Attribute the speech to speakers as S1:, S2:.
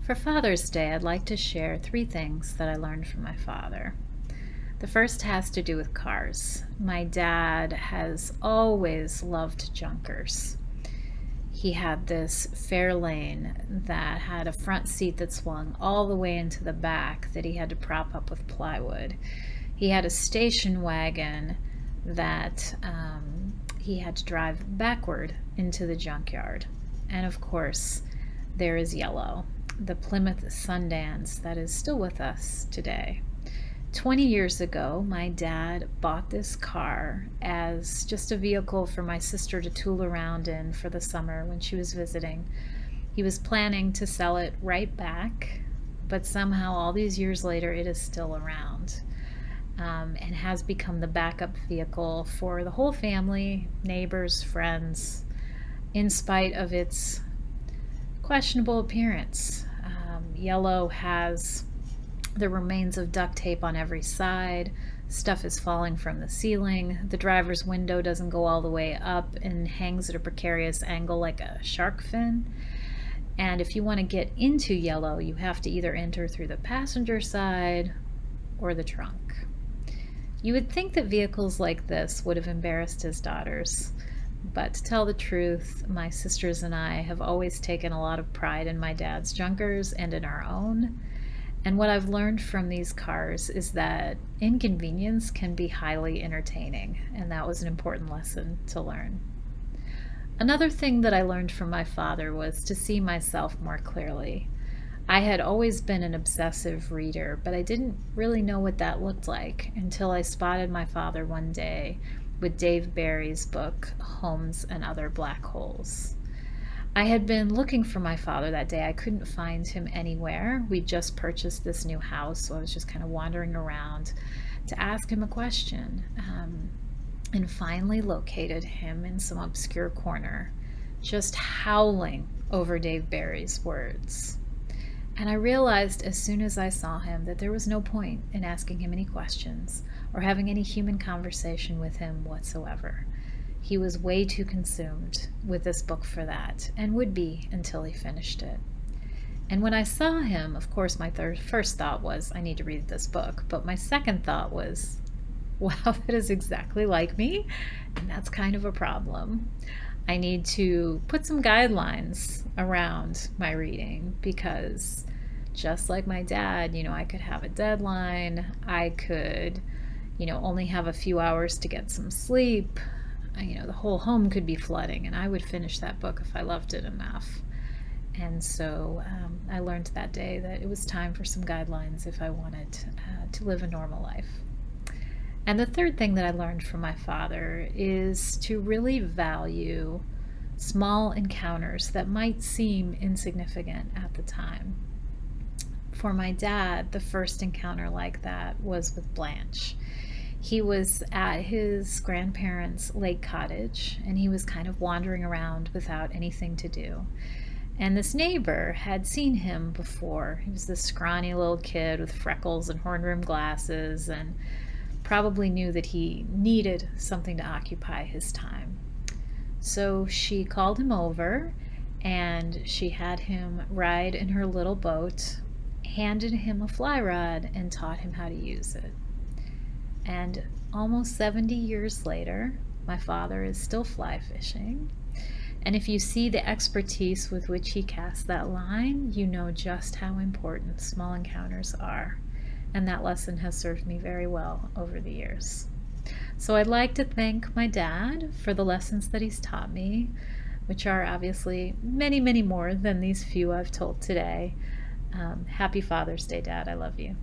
S1: For Father's Day, I'd like to share 3 things that I learned from my father. The first has to do with cars. My dad has always loved junkers. He had this Fairlane that had a front seat that swung all the way into the back that he had to prop up with plywood. He had a station wagon that he had to drive backward into the junkyard. And of course, there is Yellow, the Plymouth Sundance that is still with us today. 20 years ago, my dad bought this car as just a vehicle for my sister to tool around in for the summer when she was visiting. He was planning to sell it right back, but somehow all these years later, it is still around and has become the backup vehicle for the whole family, neighbors, friends, in spite of its questionable appearance. Yellow has the remains of duct tape on every side. Stuff is falling from the ceiling. The driver's window doesn't go all the way up and hangs at a precarious angle like a shark fin. And if you want to get into Yellow, you have to either enter through the passenger side or the trunk. You would think that vehicles like this would have embarrassed his daughters. But to tell the truth, my sisters and I have always taken a lot of pride in my dad's junkers and in our own. And what I've learned from these cars is that inconvenience can be highly entertaining, and that was an important lesson to learn. Another thing that I learned from my father was to see myself more clearly. I had always been an obsessive reader, but I didn't really know what that looked like until I spotted my father one day with Dave Barry's book, Homes and Other Black Holes. I had been looking for my father that day. I couldn't find him anywhere. We just purchased this new house, so I was just kind of wandering around to ask him a question, and finally located him in some obscure corner, just howling over Dave Barry's words. And I realized as soon as I saw him that there was no point in asking him any questions or having any human conversation with him whatsoever. He was way too consumed with this book for that, and would be until he finished it. And when I saw him, of course, my first thought was, I need to read this book. But my second thought was, wow, that is exactly like me, and that's kind of a problem. I need to put some guidelines around my reading because just like my dad, I could have a deadline. I could, only have a few hours to get some sleep. The whole home could be flooding, and I would finish that book if I loved it enough. And so I learned that day that it was time for some guidelines if I wanted to live a normal life. And the third thing that I learned from my father is to really value small encounters that might seem insignificant at the time. For my dad, the first encounter like that was with Blanche. He was at his grandparents' lake cottage, and he was kind of wandering around without anything to do. And this neighbor had seen him before. He was this scrawny little kid with freckles and horn-rimmed glasses, and probably knew that he needed something to occupy his time. So she called him over, and she had him ride in her little boat, handed him a fly rod, and taught him how to use it. And almost 70 years later, my father is still fly fishing. And if you see the expertise with which he casts that line, you know just how important small encounters are. And that lesson has served me very well over the years. So I'd like to thank my dad for the lessons that he's taught me, which are obviously many, many more than these few I've told today. Happy Father's Day, Dad. I love you.